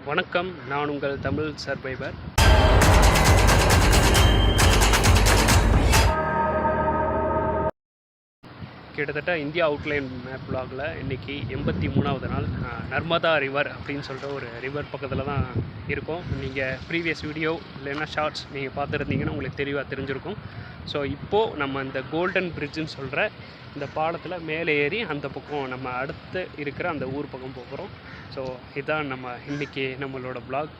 வணக்கம், நான் உங்கள் தமிழ் சர்வைவர். கிட்டத்தட்ட இந்தியா அவுட்லைன் மேப் விலாகில் இன்றைக்கி 83வது நாள். நர்மதா ரிவர் அப்படின்னு சொல்லிட்டு ஒரு ரிவர் பக்கத்தில் தான் இருக்கும். நீங்கள் ப்ரீவியஸ் வீடியோ இல்லைன்னா ஷார்ட்ஸ் நீங்கள் பார்த்துருந்தீங்கன்னா உங்களுக்கு தெளிவாக தெரிஞ்சிருக்கும். ஸோ இப்போது நம்ம இந்த கோல்டன் பிரிட்ஜுன்னு சொல்கிற இந்த பாலத்தில் மேலே ஏறி அந்த பக்கம் நம்ம அடுத்து இருக்கிற அந்த ஊர் பக்கம் போகிறோம். ஸோ இதுதான் நம்ம இன்றைக்கி நம்மளோட விலாக்.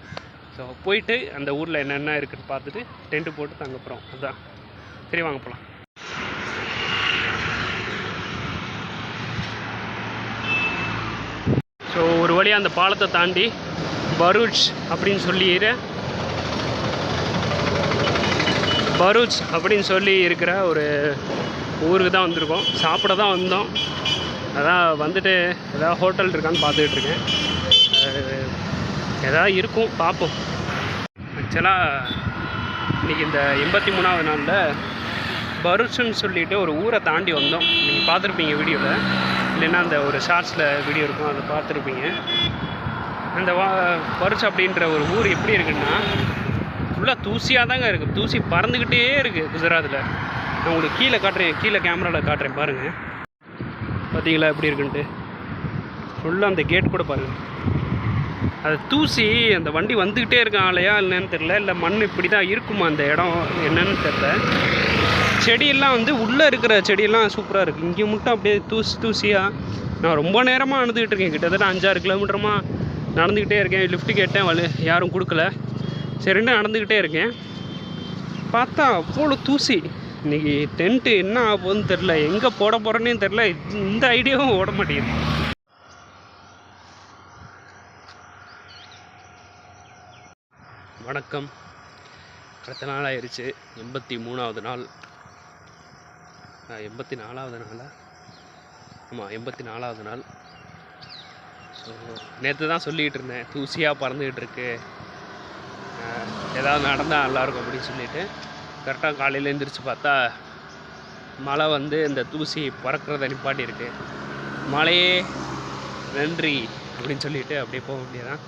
ஸோ போயிட்டு அந்த ஊரில் என்னென்ன இருக்குதுன்னு பார்த்துட்டு டென்ட்டு போட்டு தங்க போகிறோம். அதுதான். சரி, வாங்க போகலாம். ஸோ ஒரு வழியாக அந்த பாலத்தை தாண்டி பரூச் அப்படின்னு சொல்லி இருக்கிற ஒரு ஊருக்கு தான் வந்திருக்கோம். சாப்பிட தான் வந்தோம். அதான் வந்துட்டு எதாவது ஹோட்டல் இருக்கான்னு பார்த்துக்கிட்டு இருக்கேன். எதாவது இருக்கும், பார்ப்போம். ஆக்சுவலாக இன்றைக்கி இந்த 83வது நாளில் பரூச்னு சொல்லிட்டு ஒரு ஊரை தாண்டி வந்தோம். நீங்கள் பார்த்துருப்பீங்க வீடியோவில், இல்லைன்னா அந்த ஒரு ஷார்ட்ஸில் வீடியோ இருக்கும், அதை பார்த்துருப்பீங்க. அந்த பரூச் அப்படின்ற ஒரு ஊர் எப்படி இருக்குன்னா ஃபுல்லாக தூசியாக தாங்க இருக்குது. தூசி பறந்துக்கிட்டே இருக்குது குஜராத்தில். நான் உங்களுக்கு கீழே காட்டுறேன், கீழே கேமராவில் காட்டுறேன் பாருங்கள். பார்த்தீங்களா எப்படி இருக்குன்ட்டு. ஃபுல்லாக அந்த கேட் கூட பாருங்கள். அது தூசி, அந்த வண்டி வந்துக்கிட்டே இருக்கான் ஆலையா இல்லைன்னு தெரில, இல்லை மண் இப்படி தான் இருக்குமா அந்த இடம் என்னன்னு தெரில. செடியெல்லாம் வந்து உள்ளே இருக்கிற செடியெல்லாம் சூப்பராக இருக்குது. இங்கே மட்டும் அப்படியே தூசியாக. நான் ரொம்ப நேரமாக நடந்துக்கிட்டு இருக்கேன். கிட்டத்தட்ட 5-6 கிலோமீட்டரமாக நடந்துக்கிட்டே இருக்கேன். லிஃப்ட்டு கேட்டேன், யாரும் கொடுக்கல. சரின்னு நடந்துக்கிட்டே இருக்கேன். பார்த்தா அவ்வளோ தூசி. இன்றைக்கி டென்ட்டு என்ன ஆகுதுன்னு தெரில, எங்கே போட போகிறேன்னே தெரில. இந்த ஐடியாவும் ஓட மாட்டேங்குது. வணக்கம். அடுத்த நாள் ஆயிடுச்சு. 83வது நாள். 84வது நாளா? ஆமாம், 84வது நாள். ஸோ நேற்று தான் சொல்லிகிட்டு இருந்தேன், தூசியாக பறந்துக்கிட்டு இருக்கு, ஏதாவது நடந்தால் நல்லாயிருக்கும் அப்படின்னு சொல்லிட்டு. கரெக்டாக காலையில் எழுந்திரிச்சு பார்த்தா மழை வந்து இந்த தூசி பறக்கிறத நிப்பாட்டி இருக்கு. மழையே நன்றி அப்படின்னு சொல்லிட்டு அப்படியே போக வேண்டியதான்.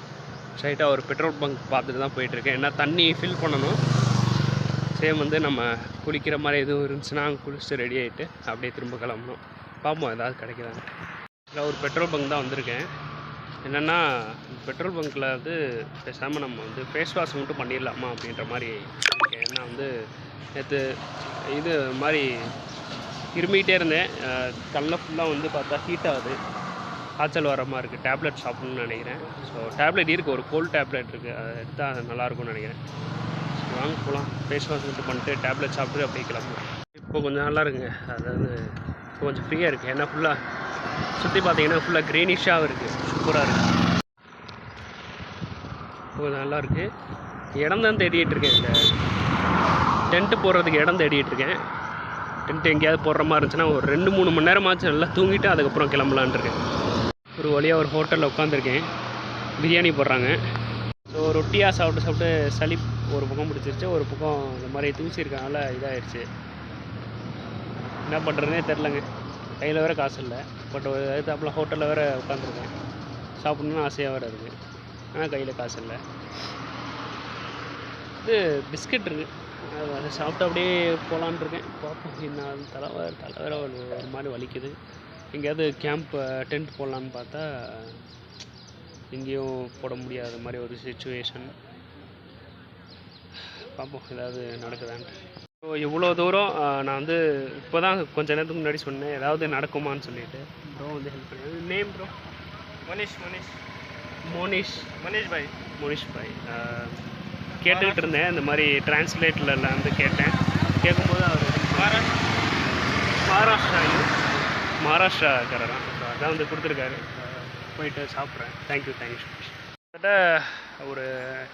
ஸ்ட்ரைட்டாக ஒரு பெட்ரோல் பங்க் பார்த்துட்டு தான் போயிட்டுருக்கேன். ஏன்னா தண்ணி ஃபில் பண்ணணும். சேம் வந்து நம்ம குளிக்கிற மாதிரி எதுவும் இருந்துச்சுன்னா குளிச்சுட்டு ரெடி ஆகிட்டு அப்படியே திரும்ப கிளம்பணும். பார்ப்போம் ஏதாவது கிடைக்குதாங்க. இல்லை, ஒரு பெட்ரோல் பங்க் தான் வந்திருக்கேன். என்னென்னா பெட்ரோல் பங்க்கில் வந்து பேசாமல் நம்ம வந்து ஃபேஸ் வாஷ் மட்டும் பண்ணிடலாமா அப்படின்ற மாதிரி இருக்கேன். ஏன்னா வந்து நேற்று இது மாதிரி இருமிகிட்டே இருந்தேன். கல்ல ஃபுல்லாக வந்து பார்த்தா ஹீட் ஆகுது, காய்ச்சல் வர மாதிரி இருக்குது. டேப்லெட் சாப்பிட்ணுன்னு நினைக்கிறேன். ஸோ டேப்லெட் இருக்குது, ஒரு கோல்டு டேப்லெட் இருக்குது, அதை எடுத்தால் நல்லாயிருக்கும்னு நினைக்கிறேன். வாங்க போகலாம். ஃபேஸ் வாஷ் மட்டும் பண்ணிட்டு டேப்லெட் சாப்பிட்டு அப்படியே கிளம்புவோம். இப்போ கொஞ்சம் நல்லா இருக்குங்க. அதாவது இப்போ கொஞ்சம் ஃப்ரீயாக இருக்குது. ஏன்னா ஃபுல்லாக சுற்றி பார்த்தீங்கன்னா ஃபுல்லாக க்ரீனிஷாக இருக்குது. சூப்பராக இருக்குது. கொஞ்சம் நல்லா இருக்குது. இடம் தான் தேடிகிட்டு இருக்கேன். இந்த டென்ட்டு போடுறதுக்கு இடம் தேடிகிட்டு இருக்கேன். டென்ட்டு எங்கேயாவது போடுற மாதிரி இருந்துச்சுன்னா ஒரு 2-3 மணி நேரமாச்சு நல்லா தூங்கிட்டு அதுக்கப்புறம் கிளம்பலான் இருக்கேன். ஒரு வழியாக ஒரு ஹோட்டலில் உட்காந்துருக்கேன். பிரியாணி போடுறாங்க. ஸோ ரொட்டியாக சாப்பிட்டு சளி ஒரு பக்கம் பிடிச்சிருச்சு, ஒரு பக்கம் இந்த மாதிரி தூசி இருக்கனால இதாகிடுச்சு. என்ன பண்ணுறதுனே தெரிலங்க. கையில் வேறு காசு இல்லை. பட் அதுக்கப்புறம் ஹோட்டலில் வேறு உட்காந்துருக்கேன். சாப்பிட்ணுன்னு ஆசையாக வேறு இருக்குது, ஆனால் கையில் காசு இல்லை. இது பிஸ்கட் இருக்குது, அதை சாப்பிட்டு அப்படியே போகலான் இருக்கேன். பார்ப்போம். என்ன தலை வேறு ஒரு மாதிரி வலிக்குது. எங்கேயாவது கேம்ப் டென்ட் போடலான்னு பார்த்தா எங்கேயும் போட முடியாத மாதிரி ஒரு சிச்சுவேஷன். பார்ப்போம் ஏதாவது நடக்குதான்ட்டு. ஸோ இவ்வளோ தூரம் நான் வந்து இப்போ தான் கொஞ்சம் நேரத்துக்கு முன்னாடி சொன்னேன் ஏதாவது நடக்குமான்னு சொல்லிட்டு. ப்ரோ வந்து ஹெல்ப் பண்ணி. Name bro? மோனிஷ் பாய். கேட்டுக்கிட்டு இருந்தேன். இந்த மாதிரி டிரான்ஸ்லேட்டில் வந்து கேட்டேன். கேட்கும்போது அவர் மகாராஷ்டிராக்காரர் தான். ஸோ அதான் வந்து கொடுத்துருக்காரு. போயிட்டு சாப்பிட்றேன். Thank you so much. கிட்டத்தட்ட ஒரு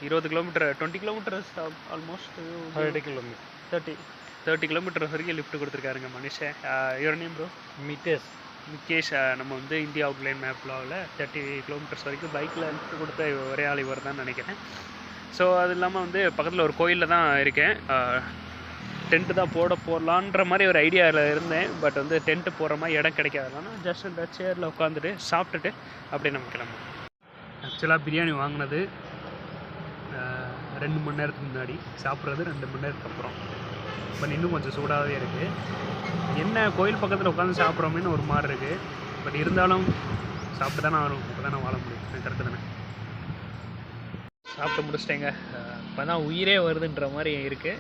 20 கிலோமீட்டர், 20 கிலோமீட்டர்ஸ் ஆல்மோஸ்ட் 30 கிலோமீட்டர் வரைக்கும் லிஃப்ட் கொடுத்துருக்காருங்க மனுஷன். Your name bro? மிகேஷ். நம்ம வந்து இந்தியா அவுட்லைன் மேப்பில் 30 கிலோமீட்டர்ஸ் வரைக்கும் பைக்கில் லிஃப்ட் கொடுத்த ஒரே ஆள் இவர் தான் நினைக்கிறேன். ஸோ அது இல்லாமல் வந்து பக்கத்தில் ஒரு கோயிலில் தான் இருக்கேன். டென்ட்டு தான் போடலான்ற மாதிரி ஒரு ஐடியாவில் இருந்தேன். பட் வந்து டென்ட்டு போடுற மாதிரி இடம் கிடைக்காதனால ஜஸ்ட் இந்த சேரில் உட்காந்துட்டு சாப்பிட்டுட்டு அப்படியே நம்ம கிளம்புவோம். ஆக்சுவலாக பிரியாணி வாங்கினது 2 மணி நேரத்துக்கு முன்னாடி, சாப்பிட்றது 2 மணி நேரத்துக்கு அப்புறம். பட் இன்னும் கொஞ்சம் சூடாகவே இருக்குது. என்ன கோயில் பக்கத்தில் உட்காந்து சாப்பிட்றோமேனு ஒரு மாதிரி இருக்குது. பட் இருந்தாலும் சாப்பிட்டு தானே ஆகணும், அப்போ தானே வாழ முடியும். கரெக்டு தானே? சாப்பிட்டு முடிச்சிட்டேங்க. இப்போ தான் உயிரே வருதுன்ற மாதிரி இருக்குது.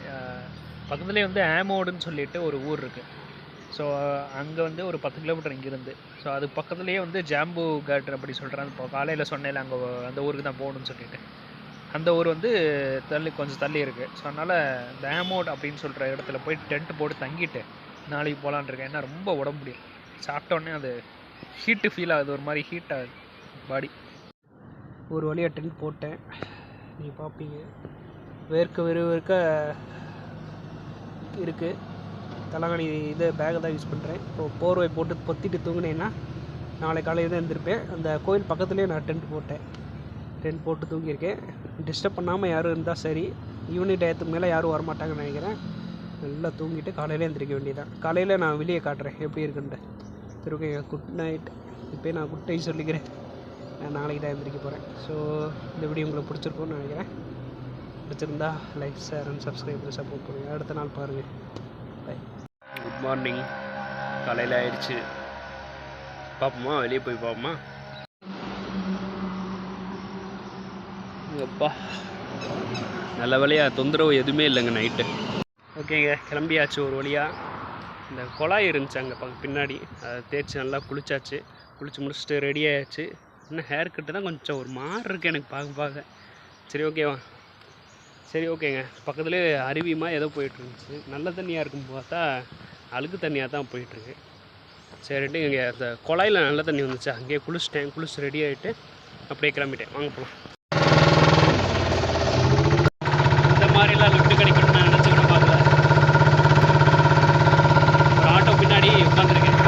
பக்கத்துலேயே வந்து ஆமோடுன்னு சொல்லிட்டு ஒரு ஊர் இருக்குது. ஸோ அங்கே வந்து ஒரு 10 கிலோமீட்டர் இங்கேருந்து. ஸோ அது பக்கத்துலேயே வந்து ஜாம்பு கார்டன் அப்படி சொல்கிறாங்க. இப்போ காலையில் சொன்னேன் அங்கே அந்த ஊருக்கு தான் போகணுன்னு சொல்லிட்டு. அந்த ஊர் வந்து கொஞ்சம் தள்ளி இருக்குது. ஸோ அதனால் இந்த ஆமோட் அப்படின்னு சொல்கிற இடத்துல போய் டென்ட் போட்டு தங்கிட்டு நாளைக்கு போகலான் இருக்கேன். ஏன்னா ரொம்ப உடம்பு முடியும். சாப்பிட்டோன்னே அது ஹீட்டு ஃபீல் ஆகுது, ஒரு மாதிரி ஹீட் ஆகுது பாடி. ஒரு வழியாக டென்ட் போட்டேன். நீங்கள் பார்ப்பீங்க வேர்க்க இருக்குது. தலைகாணி இதை பேக்கை தான் யூஸ் பண்ணுறேன். இப்போ போர்வை போட்டு பொத்திட்டு தூங்கினேன்னா நாளை காலையில் தான் எழுந்திருப்பேன். அந்த கோயில் பக்கத்துலேயே நான் டென்ட் போட்டு தூங்கியிருக்கேன். டிஸ்டர்ப் பண்ணாமல் யாரும் இருந்தால் சரி. ஈவினிங் டயத்துக்கு மேலே யாரும் வரமாட்டாங்கன்னு நினைக்கிறேன். நல்லா தூங்கிட்டு காலையில் எழுந்திரிக்க வேண்டியதான். காலையில் நான் வெளியே காட்டுறேன் எப்படி இருக்குன்ட்டு. சரி ஓகே, குட் நைட். இப்போ நான் குட் நைட் சொல்லிக்கிறேன். நான் நாளைக்கு தான் எழுந்திரிக்க போகிறேன். ஸோ இந்த வீடியோ உங்களுக்கு பிடிச்சிருக்கும்னு நினைக்கிறேன். பிடிச்சிருந்தா லைக், ஷேர் அண்ட் சப்ஸ்கிரைப் பண்ணி சப்போர்ட் பண்ணுங்கள். அடுத்த நாள் பாருங்கள். பை. Good morning. காலையில் ஆயிடுச்சு. பார்ப்போமா, வெளியே போய் பார்ப்போமா? அப்பா நல்ல வழியாக தொந்தரவு எதுவுமே இல்லைங்க நைட்டு. ஓகேங்க, கிளம்பியாச்சு ஒரு வழியாக. இந்த குழாய் இருந்துச்சு அங்கே பின்னாடி, அதை தேய்ச்சி நல்லா குளிச்சாச்சு. குளிச்சு முடிச்சுட்டு ரெடி ஆயாச்சு. இன்னும் ஹேர் கட்டு தான் கொஞ்சம் ஒரு மாதிரி இருக்குது எனக்கு பார்க்க. சரி ஓகேவா? சரி ஓகேங்க. பக்கத்துலேயே அருவிமா ஏதோ போயிட்டுருந்துச்சு. நல்ல தண்ணியாக இருக்கும் பார்த்தா அழுக்கு தண்ணியாக தான் போயிட்டுருக்கு. சரிட்டு இங்கே அந்த குழாயில் நல்ல தண்ணி வந்துச்சு, அங்கேயே குளிச்சு ரெடி ஆகிட்டு அப்படியே கிளம்பிட்டேன். வாங்க போகலாம். இந்த மாதிரிலாம் லிஃப்ட் கிடைக்கணும்னு நான் நினச்சிக்கிட்டு பார்க்கல. ஒரு ஆட்டோ பின்னாடி உட்காந்துருக்கேன்.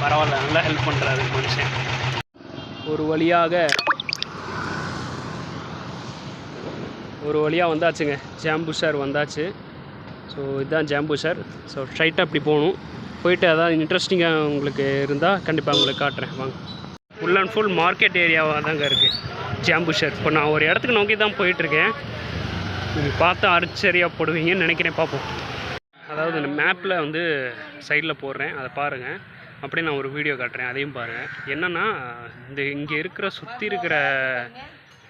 பரவாயில்ல, நல்லா ஹெல்ப் பண்ணுறாரு மனுஷன். ஒரு வழியாக வந்தாச்சுங்க. ஜாம்பூஷர் வந்தாச்சு. ஸோ இதுதான் ஜாம்பூஷர். ஸோ ஸ்ட்ரைட்டாக அப்படி போகணும். போயிட்டு அதாவது இன்ட்ரெஸ்டிங்காக உங்களுக்கு இருந்தால் கண்டிப்பாக உங்களுக்கு காட்டுறேன். வாங்க. ஃபுல் அண்ட் ஃபுல் மார்க்கெட் ஏரியாவாக தாங்க இருக்குது ஜாம்பூஷர். இப்போ நான் ஒரு இடத்துக்கு நோக்கி தான் போயிட்டுருக்கேன். நீங்கள் பார்த்து ஆச்சரியப்படுவீங்கன்னு நினைக்கிறேன். பார்ப்போம். அதாவது இந்த மேப்பில் வந்து சைடில் போடுறேன், அதை பாருங்கள். அப்படியே நான் ஒரு வீடியோ காட்டுறேன், அதையும் பாருங்கள். என்னென்னா இங்கே சுற்றி இருக்கிற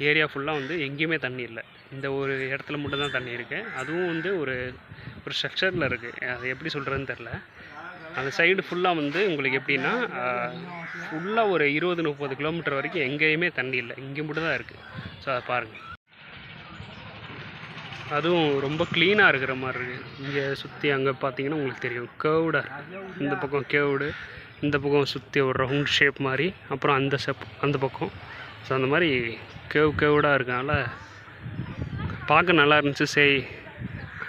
ஏரியா ஃபுல்லாக வந்து எங்கேயுமே தண்ணி இல்லை. இந்த ஒரு இடத்துல மட்டும் தான் தண்ணி இருக்குது. அதுவும் வந்து ஒரு ஸ்ட்ரக்சரில் இருக்குது. அது எப்படி சொல்கிறதுன்னு தெரில. அந்த சைடு ஃபுல்லாக வந்து உங்களுக்கு எப்படின்னா ஃபுல்லாக ஒரு 20-30 கிலோமீட்டர் வரைக்கும் எங்கேயுமே தண்ணி இல்லை. இங்கே மட்டும் தான் இருக்குது. ஸோ அதை பாருங்கள். அதுவும் ரொம்ப க்ளீனாக இருக்கிற மாதிரி இருக்குது. இங்கே சுற்றி அங்கே பார்த்தீங்கன்னா உங்களுக்கு தெரியும் கேர்வ்டாக. இந்த பக்கம் கேர்வ்டு, இந்த பக்கம் சுற்றி ஒரு ரவுண்ட் ஷேப் மாதிரி, அப்புறம் அந்த பக்கம். ஸோ அந்த மாதிரி கேர்வ்டாக இருக்கனால பார்க்க நல்லா இருந்துச்சு. சரி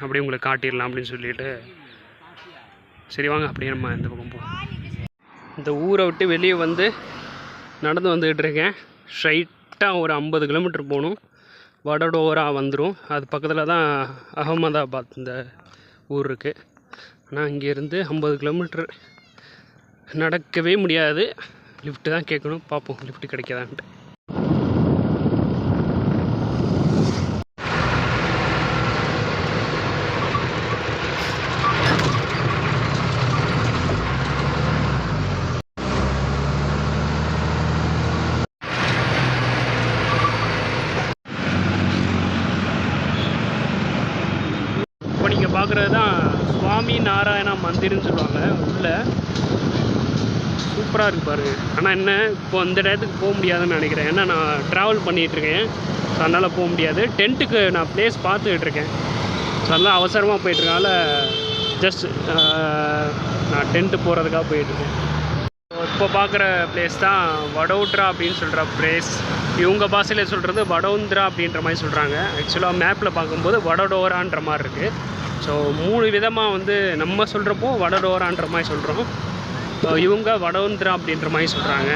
அப்படியே உங்களுக்கு காட்டிடலாம் அப்படின்னு சொல்லிட்டு சரி வாங்க அப்படியே நம்ம இந்த பக்கம் போவோம். இந்த ஊரை விட்டு வெளியே வந்து நடந்து வந்துக்கிட்டு இருக்கேன். ஸ்ட்ரைட்டாக ஒரு 50 கிலோமீட்டர் போகணும். வடோடோரா வந்துடும். அது பக்கத்தில் தான் அகமதாபாத் இந்த ஊர் இருக்குது. ஆனால் இங்கேருந்து 50 கிலோமீட்டர் நடக்கவே முடியாது. லிஃப்ட்டு தான் கேட்கணும். பார்ப்போம் லிஃப்ட்டு கிடைக்காதான்ட்டு. நீங்கள் பார்க்குறது தான் சுவாமி நாராயணா மந்திர்னு சொல்லுவாங்க. உள்ளே சூப்பராக இருக்குது பாருங்கள். ஆனால் என்ன இப்போ அந்த டயத்துக்கு போக முடியாதுன்னு நினைக்கிறேன். ஏன்னா நான் ட்ராவல் பண்ணிகிட்ருக்கேன். ஸோ அதனால் போக முடியாது. டென்ட்டுக்கு நான் ப்ளேஸ் பார்த்துக்கிட்டு இருக்கேன். ஸோ அதெல்லாம் அவசரமாக போயிட்டுருக்கனால ஜஸ்ட் நான் டென்ட்டு போகிறதுக்காக போயிட்டுருக்கேன். இப்போ பார்க்குற பிளேஸ் தான் வடோட்ரா அப்படின்னு சொல்கிற பிளேஸ். இவங்க பாஷையில் சொல்கிறது வடோந்திரா அப்படின்ற மாதிரி சொல்கிறாங்க. ஆக்சுவலாக மேப்பில் பார்க்கும்போது வடடோரான்ற மாதிரி இருக்குது. ஸோ 3 விதமாக வந்து நம்ம சொல்கிறப்போ வடடோரான்ற மாதிரி சொல்கிறோம். இவங்க வடோந்திரா அப்படின்ற மாதிரி சொல்கிறாங்க.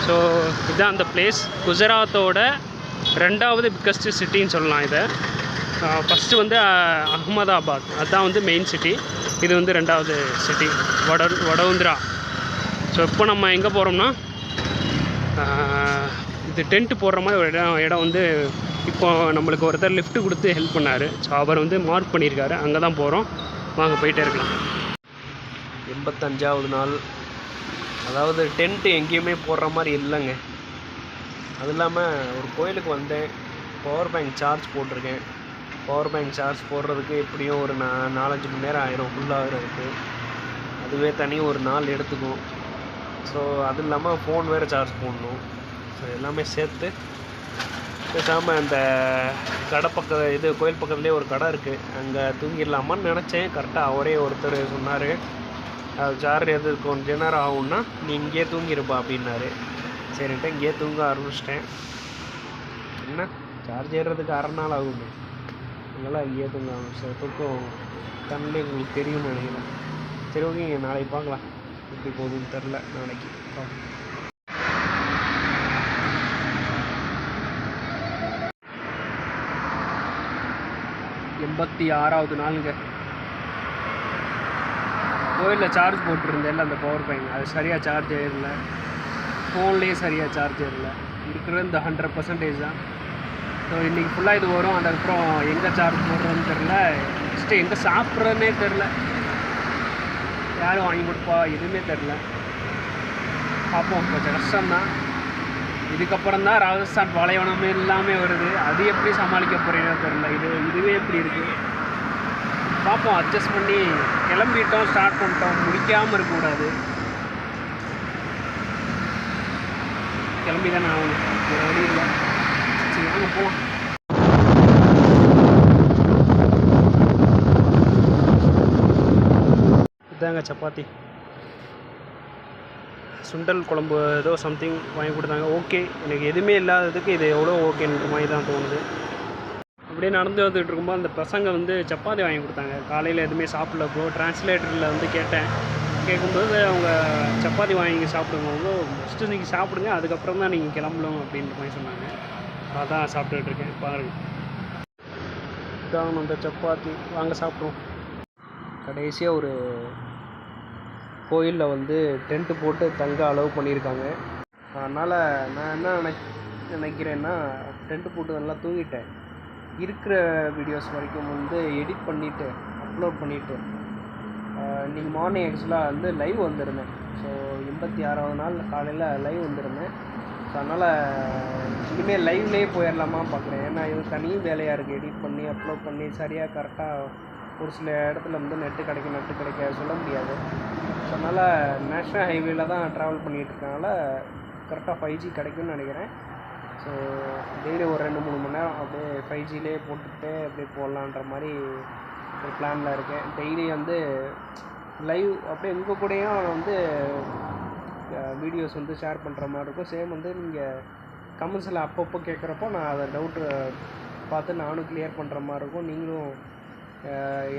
ஸோ இதுதான் அந்த பிளேஸ். குஜராத்தோட 2வது பிக்கஸ்ட் சிட்டின்னு சொல்லலாம் இதை. ஃபஸ்ட்டு வந்து அகமதாபாத், அதுதான் வந்து மெயின் சிட்டி. இது வந்து 2வது சிட்டி வடோதரா. ஸோ இப்போ நம்ம எங்கே போகிறோம்னா, இது டென்ட்டு போடுற மாதிரி ஒரு இடம் வந்து இப்போ நம்மளுக்கு ஒருத்தர் லிஃப்ட் கொடுத்து ஹெல்ப் பண்ணார். ஸோ அவர் வந்து மார்க் பண்ணியிருக்காரு, அங்கே தான் போகிறோம். வாங்க போயிட்டே இருக்கலாம். 85வது நாள். அதாவது டென்ட்டு எங்கேயுமே போடுற மாதிரி இல்லைங்க. அது இல்லாமல் ஒரு கோயிலுக்கு வந்தேன், பவர் பேங்க் சார்ஜ் போட்டிருக்கேன். பவர் பேங்க் சார்ஜ் போடுறதுக்கு எப்படியும் ஒரு 4-5 மணி நேரம் ஆயிரும் ஃபுல்லாகிறதுக்கு. அதுவே தனி ஒரு நாள் எடுத்துக்கும். ஸோ அது இல்லாமல் ஃபோன் வேறு சார்ஜ் போடணும். ஸோ எல்லாமே சேர்த்து பேசாமல் அந்த கடை கோயில் பக்கத்துலேயே ஒரு கடை இருக்குது, அங்கே தூங்கிடலாமான்னு நினச்சேன். கரெக்டாக அவரே ஒருத்தர் சொன்னார், அது சார்ஜ் எது கொஞ்ச நேரம் ஆகும்னா நீ இங்கேயே தூங்கிருப்பா அப்படின்னாரு. சரின்ட்டு இங்கேயே தூங்க ஆரம்பிச்சிட்டேன். என்ன சார்ஜ் ஏறுறதுக்கு 1/2 நாள் ஆகுமே, அதனால் இங்கேயே தூங்க ஆரம்பிச்சேன். தூக்கம் கண்ணிலே உங்களுக்கு தெரியும்னு நினைக்கிறேன். சரி ஓகேங்க, நாளைக்கு பார்க்கலாம். எப்படி போகுதுன்னு தெரில, நாளைக்கு பார்க்கலாம். 86வது நாளுங்க. கோயிலில் சார்ஜ் போட்டிருந்தேன்ல அந்த பவர் பேங்க், அது சரியாக சார்ஜ் ஏறல. ஃபோன்லேயே சரியாக சார்ஜ் ஏறல. இருக்கிற இந்த 100% தான். ஸோ இன்றைக்கி ஃபுல்லாக இது வரும். அதுக்கப்புறம் எங்கே சார்ஜ் போடுறோன்னு தெரில, நெக்ஸ்ட்டு எங்கே சாப்பிட்றதுனே தெரில, யாரும் வாங்கி கொடுப்பா எதுவுமே தெரில. பார்ப்போம், கொஞ்சம் கஷ்டம்தான். இதுக்கப்புறம் தான் ராஜஸ்தான் பாலைவனம் எல்லாமே வருது, அது எப்படி சமாளிக்க போகிறீங்கன்னு தெரில. இதுவே எப்படி இருக்குது பார்ப்போம். அட்ஜஸ்ட் பண்ணி கிளம்பிட்டோம், ஸ்டார்ட் பண்ணிட்டோம், முடிக்காமல் இருக்கக்கூடாது. கிளம்பி தானே ஆகணும், வேறு வழி இல்லை. சரி வாங்க போவோம். இதாங்க சப்பாத்தி, சுண்டல் குழம்பு ஏதோ சம்திங் வாங்கி கொடுத்தாங்க. ஓகே, எனக்கு எதுவுமே இல்லாததுக்கு இது எவ்வளோ ஓகேன்ற மாதிரி தான் தோணுது. அப்படியே நடந்து வந்துட்டு இருக்கும்போது அந்த பசங்க வந்து சப்பாத்தி வாங்கி கொடுத்தாங்க. காலையில் எதுவுமே சாப்பிடல ப்ரோ. டிரான்ஸ்லேட்டரில் வந்து கேட்கும்போது அவங்க சப்பாத்தி வாங்கி சாப்பிடுங்க, ஃபஸ்ட்டு நீங்கள் சாப்பிடுங்க, அதுக்கப்புறம் தான் நீங்கள் கிளம்பலாம் அப்படின்ற மாதிரி சொன்னாங்க. அதான் சாப்பிட்டுட்ருக்கேன் பாருங்கள். இதான் அந்த சப்பாத்தி, வாங்க சாப்பிட்றோம். கடைசியாக ஒரு கோயிலில் வந்து டென்ட்டு போட்டு தங்க அலோவ் பண்ணியிருக்காங்க. அதனால் நான் என்ன நினைக்கிறேன்னா, டென்ட்டு போட்டு நல்லா தூங்கிட்டேன். இருக்கிற வீடியோஸ் வரைக்கும் வந்து எடிட் பண்ணிவிட்டு அப்லோட் பண்ணிவிட்டு இன்றைக்கி மார்னிங் ஆக்சுவலாக வந்து லைவ் வந்திருந்தேன். ஸோ 86வது நாள் காலையில் லைவ் வந்திருந்தேன். ஸோ அதனால் இனிமேல் லைவ்லேயே போயிடலாமா பார்க்குறேன். ஏன்னா இது தனி வேலையாக இருக்குது, எடிட் பண்ணி அப்லோட் பண்ணி சரியாக கரெக்டாக ஒரு சில இடத்துல வந்து நெட்டு கிடைக்க சொல்ல முடியாது. ஸோ அதனால் நேஷ்னல் ஹைவேல தான் ட்ராவல் பண்ணிகிட்ருக்கனால கரெக்டாக 5G கிடைக்கும்னு நினைக்கிறேன். ஸோ டெய்லி ஒரு 2-3 மணி நேரம் அப்படியே 5Gலே போட்டுக்கிட்டே அப்படியே போடலான்ற மாதிரி ஒரு பிளானில் இருக்கேன். டெய்லி வந்து லைவ் அப்படியே உங்கள் கூடயும் வந்து வீடியோஸ் வந்து ஷேர் பண்ணுற மாதிரி இருக்கும். சேம் வந்து நீங்கள் கமெண்ட்ஸில் அப்பப்போ கேட்குறப்போ நான் அதை டவுட்டு பார்த்து நானும் கிளியர் பண்ணுற மாதிரி இருக்கும். நீங்களும்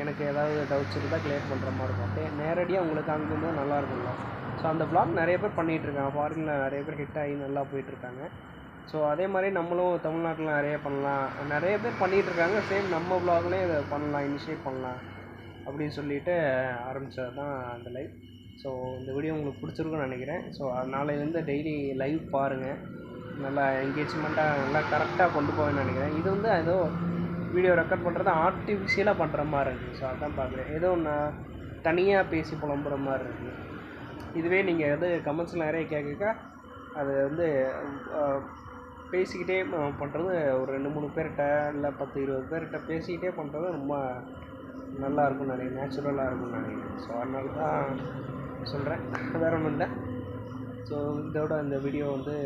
எனக்கு ஏதாவது டவுட்ஸ் இருந்தால் கிளியர் பண்ணுற மாதிரி இருக்கும். அப்படியே நேரடியாக உங்களுக்கு காமிக்கும்போது நல்லாயிருக்கும்ல. ஸோ அந்த vlog நிறைய பேர் பண்ணிகிட்ருக்காங்க, ஃபாரினில் நிறைய பேர் ஹிட் ஆகி நல்லா போயிட்டுருக்காங்க. ஸோ அதே மாதிரி நம்மளும் தமிழ்நாட்டில் நிறைய பண்ணலாம், நிறைய பேர் பண்ணிகிட்ருக்காங்க. சேம் நம்ம vlogலேயே இதை பண்ணலாம், இனிஷியேட் பண்ணலாம் அப்படின்னு சொல்லிட்டு ஆரம்பித்தது தான் அந்த லைவ். ஸோ இந்த வீடியோ உங்களுக்கு பிடிச்சிருக்குன்னு நினைக்கிறேன். ஸோ நாளையிலேருந்து டெய்லி லைவ் பாருங்கள், நல்லா என்கேஜ்மெண்ட்டாக நல்லா கரெக்டாக கொண்டு போவேன்னு நினைக்கிறேன். இது வந்து ஏதோ வீடியோ ரெக்கார்ட் பண்ணுறது ஆர்டிஃபிஷியலாக பண்ணுற மாதிரி இருக்குது. ஸோ அதான் பார்க்குறேன், ஏதோ நான் தனியாக பேசி புலம்புற மாதிரி இருக்குது. இதுவே நீங்கள் எது கமெண்ட்ஸில் நிறைய கேட்க அது வந்து பேசிக்கிட்டே பண்ணுறது, ஒரு 2-3 பேர்கிட்ட இல்லை 10-20 பேர்கிட்ட பேசிக்கிட்டே பண்ணுறது ரொம்ப நல்லா இருக்கும்னு நினைக்கிறேன், நேச்சுரலாக இருக்கும்னு நினைக்கிறேன். ஸோ அதனால தான் சொல்கிறேன், வேறு ஒன்றும் இல்லை. ஸோ இதோட இந்த வீடியோ வந்து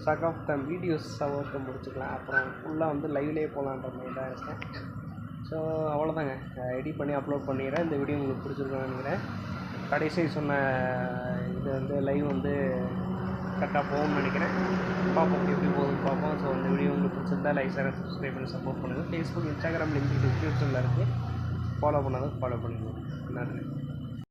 ஸ்டாக் ஆஃப் த வீடியோஸ் ஒர்க்கை முடிச்சுக்கலாம். அப்புறம் ஃபுல்லாக வந்து லைவ்லேயே போகலான்ற மாதிரி தான் இருக்கேன். ஸோ அவ்வளோதாங்க, எடிட் பண்ணி அப்லோட் பண்ணிடுறேன். இந்த வீடியோ உங்களுக்கு பிடிச்சிருக்குன்னு நினைக்கிறேன். கடைசி சொன்ன இது வந்து லைவ் வந்து கரெக்டாக போகும்னு நினைக்கிறேன். பார்ப்போம் எப்படி போகுதுன்னு பார்ப்போம். ஸோ இந்த வீடியோ உங்களுக்கு பிடிச்சிருந்தா லைக், ஷேர், சப்ஸ்கிரைப் பண்ணி சப்போர்ட் பண்ணுங்கள். ஃபேஸ்புக், இன்ஸ்டாகிராம் லிங்க் டிஸ்கிரிப்ஷனில் இருக்குது, ஃபாலோ பண்ணாலும் ஃபாலோ பண்ணிக்கோங்க. நன்றி.